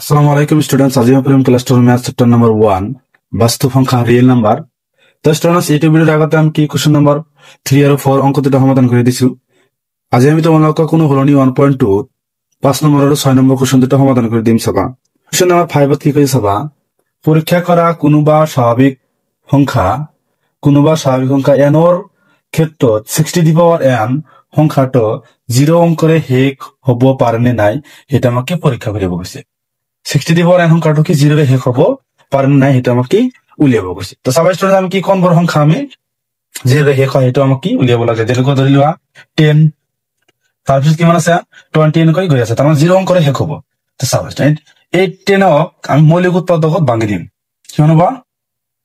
আসসালামু আলাইকুম স্টুডেন্টস, আজি আমি পড়িম ক্লাস 12 ম্যাথ চ্যাপ্টার নাম্বার 1 বাস্তব সংখ্যা রিয়েল নাম্বার। তো স্টুডেন্টস এই ভিডিওর আগতে আমি কি কোশ্চেন নাম্বার 3 আর 4 অঙ্ক দুটো সমাধান করে দিছো। আজি আমি তোমালোকক কোনো হলনি 1.2 5 নম্বর আর 6 নম্বর কোশ্চেন দুটো সমাধান করে দিম সবা। কোশ্চেন নাম্বার 5 কি কই সবা, পরীক্ষা করা কোনোবা স্বাভাবিক সংখ্যা n ৰ ক্ষেত্ৰত 60 দি পাৱাৰ n সংখ্যাটো 0 অংকৰে শেষ হ'ব পাৰে নে নাই এটা আমাকে পৰীক্ষা কৰিব কৈছে। 60 দি পাৱাৰ n সংখ্যাটো কি 0 ৰে শেষ হ'ব পাৰে নে নাই এটা আমাকে উলিয়াব কৈছে। তো সবাই স্টুডেন্ট আমি কি কোন বড় সংখ্যা আমি 0 ৰে শেষ হয় এটা আমাকে উলিয়াব লাগে। যেনেকৈ ধৰি লোৱা 10, তাৰপিছত কিমান আছে 20 এনেকৈ গৈ আছে, তাৰমানে 0 অংকৰে শেষ হ'ব। তো সবাই স্টুডেন্ট এই 10ক আমি মৌলিক উৎপাদকত ভাঙি দিম, কিমান হ'ব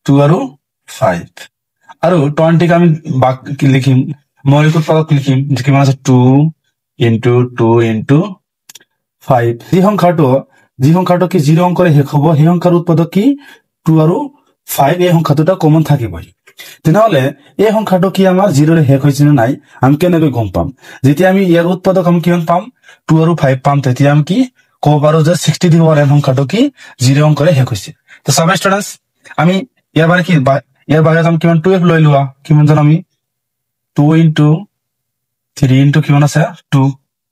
2 আৰু 5, আৰু 20 কে আমি লিখিম মৌলিক উৎপাদক লিখিম যে কিমান আছে 2 into 2 into 5। যি সংখ্যাটো কি 0 অংকৰে শেষ হ'ব সেই সংখ্যাৰ উৎপাদক কি 2 আৰু 5, এই সংখ্যাটোটা কমন থাকিবই। তেনেহলে এই সংখ্যাটো কি আমাৰ 0 ৰে শেষ হৈছে নে নাই আমি কেনেকৈ গম পাম? যেতিয়া আমি ইয়াৰ উৎপাদক আমি কিমান পাম 2 আৰু 5 পাম, তেতিয়া আমি কি ক'ব পাৰো যে 60 দি পাৱাৰ n সংখ্যাটো কি 0 অংকৰে শেষ হৈছে। তো সবাই স্টুডেন্টস আমি ইয়াৰ বাহিৰত আমি কিমান 12 লৈ লোৱা, কিমান জানো আমি 2 into 3 into কিমান আছে 2।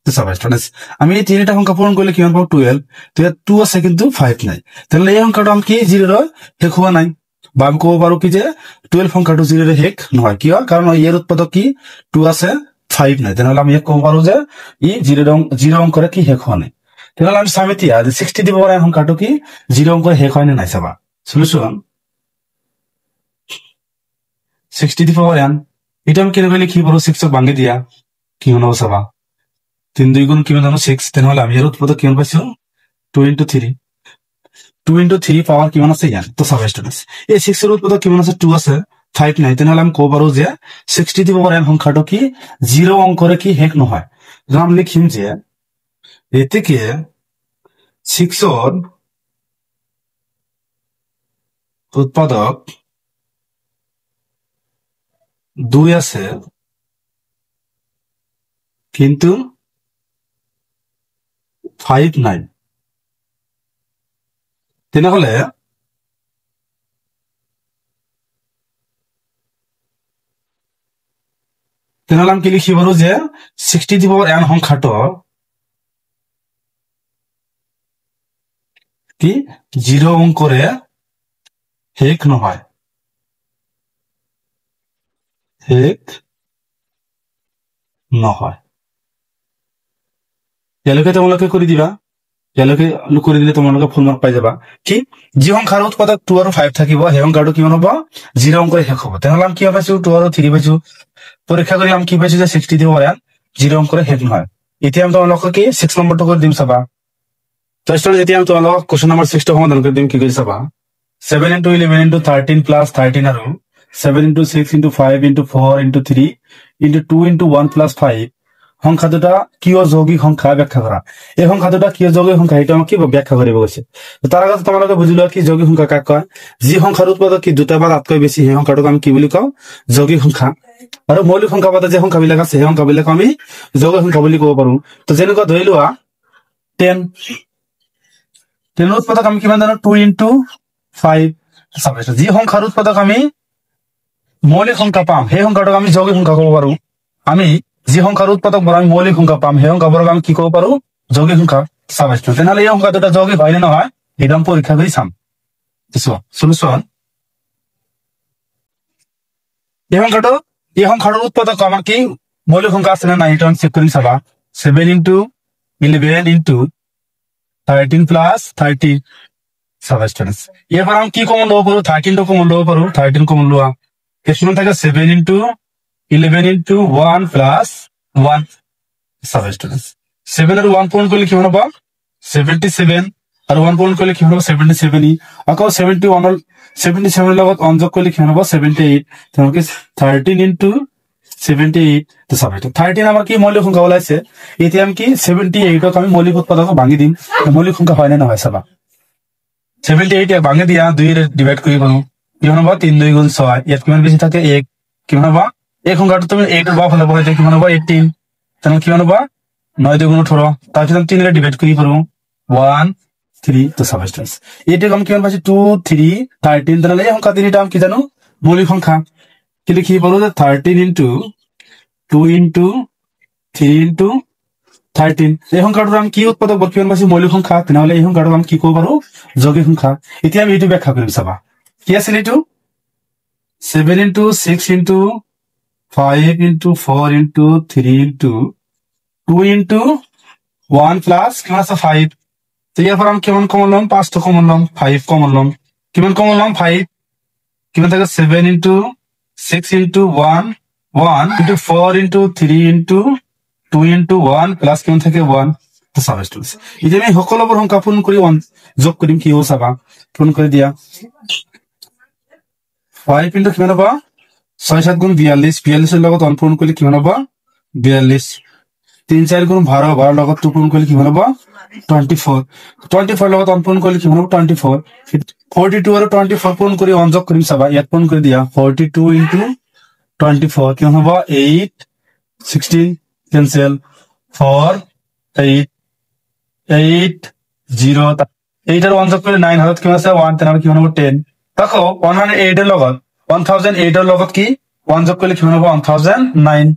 তো সবাই স্টুডেন্টস আমি এই তিনিটা সংখ্যা পূৰণ কৰিলে কিমান পাম 12, তো ইয়াত 2 আছে কিন্তু 5 নাই, তাহলে এই সংখ্যাটো আমি কি 0 ৰে শেষ হোৱা নাই, বা আমি ক'ব পাৰো কি যে 12 সংখ্যাটো 0 ৰে শেষ নহয়। কিয়? কাৰণ ইয়াৰ উৎপাদক কি 2 আছে 5 নাই, তেনেহলে আমি ক'ব পাৰো যে ই 0 অংকৰে কি শেষ হোৱা নাই। তেনেহলে আমি চাম এতিয়া যে 60 দি পাৱাৰ n সংখ্যাটো কি 0 অংকৰে শেষ হয় নে নাই চাবা। সলিউশন 60 দি পাৱাৰ n এটা আমি কেনেকৈ লিখিব পাৰো, 6ক ভাঙি দিয়া কিমান হ'ব চাবা 3 2 গুণ কিমান জানো 6, তেনেহলে আমি ইয়াৰ উৎপাদক কিমান পাইছো 2 into 3 পাৱাৰ কিমান আছে ইয়াত। তো চাবা স্টুডেন্টস এই 6 ৰ উৎপাদক কিমান আছে 2 আছে 5 নাই, তেনেহলে আমি ক'ব পাৰো যে 60 দি পাৱাৰ n সংখ্যাটো কি 0 অংকৰে কি শেষ নহয়। আমি লিখিম যে এতেকে 6ৰ উৎপাদক 2 আছে কিন্তু 5 নাই, তেনেহলে আমি কি লিখিব পাৰো যে 60 দি পাৱাৰ n সংখ্যাটো কি 0 অংকৰে শেষ নহয়, ইয়ালৈকে তোমালোকে কৰি দিবা, ইয়ালৈকে কৰি দিলে তোমালোকে ফুল মাৰ্ক পাই যাবা। কি যি সংখ্যাৰ উৎপাদক 2 আৰু 5 থাকিব সেই সংখ্যাটো কিমান হ'ব 0 অংকৰে শেষ হ'ব। তেনেহলে আমি কি পাইছো 2 আৰু 3 পাইছো, পৰীক্ষা কৰি আমি কি পাইছো যে 60 দি পাৱাৰ n 0 অংকৰে শেষ নহয়। এতিয়া আমি তোমালোকক কি 6 নম্বৰটো কৰি দিম চাবা। তো স্টুডেন্টস এতিয়া আমি তোমালোকক কোশ্চেন নাম্বাৰ 6 টো সমাধান কৰি দিম, কি কৰি চাবা 7 into 11 into 13 plus 13 আৰু 7 into 6 into 5 into 4 into 3 into 2 into 1 plus 5 সংখ্যা দুটা কিয় যৌগিক সংখ্যা ব্যাখ্যা কৰা। এই সংখ্যা দুটা কিয় যৌগিক সংখ্যা এটা আমাক কি ব্যাখ্যা কৰিব গৈছে। তাৰ আগতে তোমালোকে বুজি লোৱা কি যৌগিক সংখ্যা কাক কয়। যি সংখ্যাৰ উৎপাদক কি দুটা বা তাতকৈ বেছি সেই সংখ্যাটোক আমি কি বুলি কওঁ যৌগিক সংখ্যা, আৰু মৌলিক সংখ্যা বাদে যে সংখ্যাবিলাক আছে সেই সংখ্যাবিলাক আমি যৌগিক সংখ্যা বুলি ক'ব পাৰো। তো যেনেকৈ ধৰি লোৱা 10 উৎপাদক আমি কিমান জানো 2 into 5। যি সংখ্যাৰ উৎপাদক আমি মৌলিক সংখ্যা পাম সেই সংখ্যাটোক আমি যৌগিক সংখ্যা ক'ব পাৰো। আমি যি সংখ্যাৰ উৎপাদক আমি মৌলিক সংখ্যা পাম সেই সংখ্যাবোৰক আমি কি ক'ব পাৰো যৌগিক সংখ্যা। তেনেহলে এই সংখ্যা দুটা যৌগিক হয় নে নহয় এটা আমি পৰীক্ষা কৰি চাম। সলিউশন এই সংখ্যাটোৰ উৎপাদক আমাৰ কি মৌলিক সংখ্যা আছে নে নাই এটা আমি চেক কৰি চাবা। 7 into 11 into 13 plus 30 স্টুডেন্টস এবাৰ আমি কি কমন লব পাৰো 13 টো কমন লব পাৰো, 13 কমন লোৱা কিমান থাকে 7 into 11 into 1 plus 1 স্টুডেন্টস 7 আৰু 1 পূৰণ কৰিলে কিমান হ'ব 77, আৰু 1 পূৰণ কৰিলে কিমান হ'ব 77, আকৌ 77 ৰ লগত 1 যোগ কৰিলে কিমান হ'ব 78, তেনেকৈ 13 into 78। তো 13 আমাৰ কি মৌলিক সংখ্যা ওলাইছে। এতিয়া আমি কি 78ক আমি মৌলিক উৎপাদকক ভাঙি দিম, মৌলিক সংখ্যা হয় নে নহয় চাবা। 78 ভাঙি দিয়া 2 ৰে ডিভাইড কৰি পাৰো, কিমান হ'ব 3 2 গুণ 6, ইয়াত কিমান বেছি থাকে 1, কিমান হ'ব এই সংখ্যাটো তুমি 8 ৰ বাওঁফালে বহাইতে কিমান হ'ব 18, তেনেহলে কিমান হ'ব 9 2 গুণ 18, তাৰপিছত 3 ৰে ডিভাইড কৰি পাৰো 1 3 তো সাবস্টেন্স এইটা আমি কিমান পাইছি 2 3 13 তাহলে এই সংখ্যা তিনিটা আমি কি জানো মৌলিক সংখ্যা কি লিখি পাৰো যে 13 ইনটু 2 ইনটু 3 ইনটু 13 এই সংখ্যাটোৰ আমি কি উৎপাদক বল কিমান পাইছি মৌলিক সংখ্যা তেনেহলে এই সংখ্যাটোক আমি কি কব পাৰো যৌগিক সংখ্যা এতিয়া আমি এইটো ব্যাখ্যা কৰিম চাবা কি আছিল এইটো 7 into 6 into 5 into 4 into 3 into 2 into 1 plus কিমান আছে 5 তো ইয়াৰ পৰা আমি কিমান কমন লম 5 টো কমন লম 5 কমন লম কিমান কমন লম 5 কিমান থাকে 7 into 6 into 1 1 into 4 into 3 into 2 into 1 plus কিমান থাকে 1 তো সাবস্টেন্স এতিয়া আমি সকলোবোৰ সংখ্যা পূৰণ কৰি যোগ কৰিম কি হ'ব চাবা পূৰণ কৰি দিয়া 5 ইনটু কিমান হ'ব 6 7 গুণ 42 42 এর লগত 1 পূরণ করলে কিমান হ'ব 42 3 4 গুণ 12 12 লগত 2 পূরণ করলে কিমান হ'ব 24 24 লগত 1 পূরণ করলে কিমান হ'ব 24 42 আৰু 24 পূৰণ কৰি 1 যোগ কৰিম চাবা ইয়াত পূৰণ কৰি দিয়া 42 ইনটু 24 কিমান হ'ব 8 16 cancel 4 8 8 0 8 আৰু 1 যোগ কৰিলে 9 হাতত কিমান আছে 1 তেনেহলে কিমান হ'ব 10 দেখো 108 এর লগত 1008 এর লগত কি 1 যোগ করলে কিমান হ'ব 1009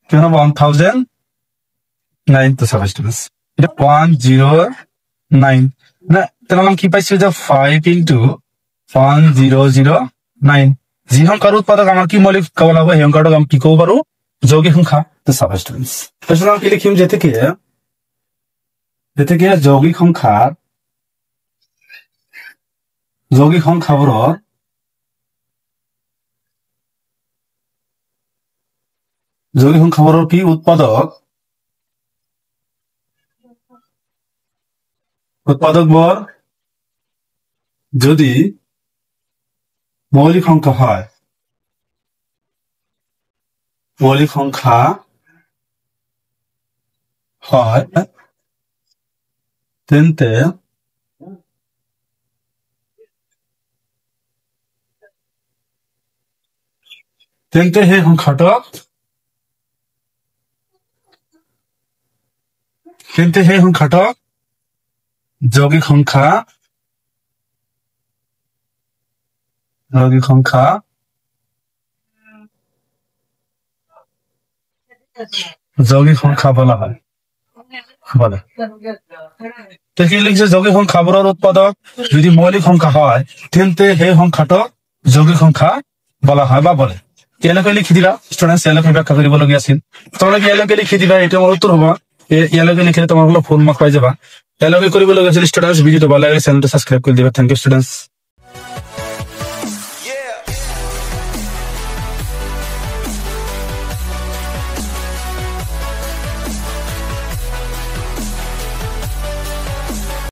কিমান হ'ব 1009 তো সাবস্টেন্স এটা 109 না তাহলে আমি কি পাইছি যে 5 ইনটু 1009 যি সংখ্যাৰ উৎপাদক আমাৰ কি মৌলিক কব লাগিব এই সংখ্যাটোক আমি কি কব পাৰো যৌগিক সংখ্যা তো সাবস্টেন্স তাহলে আমি কি লিখিম যে থেকে যৌগিক সংখ্যাবোৰৰ কি উৎপাদক বোৰ যদি মৌলিক সংখ্যা হয় তেন্তে সেই সংখ্যাটোক যৌগিক সংখ্যা বলা হয় বলে যৌগিক সংখ্যাবোৰৰ উৎপাদক যদি মৌলিক সংখ্যা হয় তেন্তে সেই সংখ্যাটোক যৌগিক সংখ্যা বলা হয় বা বলে ইয়ালৈকে লিখি দিলা ষ্টুডেন্টস ইয়ালৈকে ব্যাখ্যা কৰিবলগীয়া আছিল তোমালোকে ইয়ালৈকে লিখি দিবা এইটো মোৰ উত্তৰ হ'ব ইয়ালৈকে লিখিলে তোমালোকে ফুল মাৰ্ক পাই যাবা ইয়ালৈকে কৰিবলগীয়া আছিল ষ্টুডেন্টস ভিডিওটো ভাল লাগিলে চেনেলটো সাবস্ক্ৰাইব কৰি দিবা থ্যাংক ইউ ষ্টুডেন্টস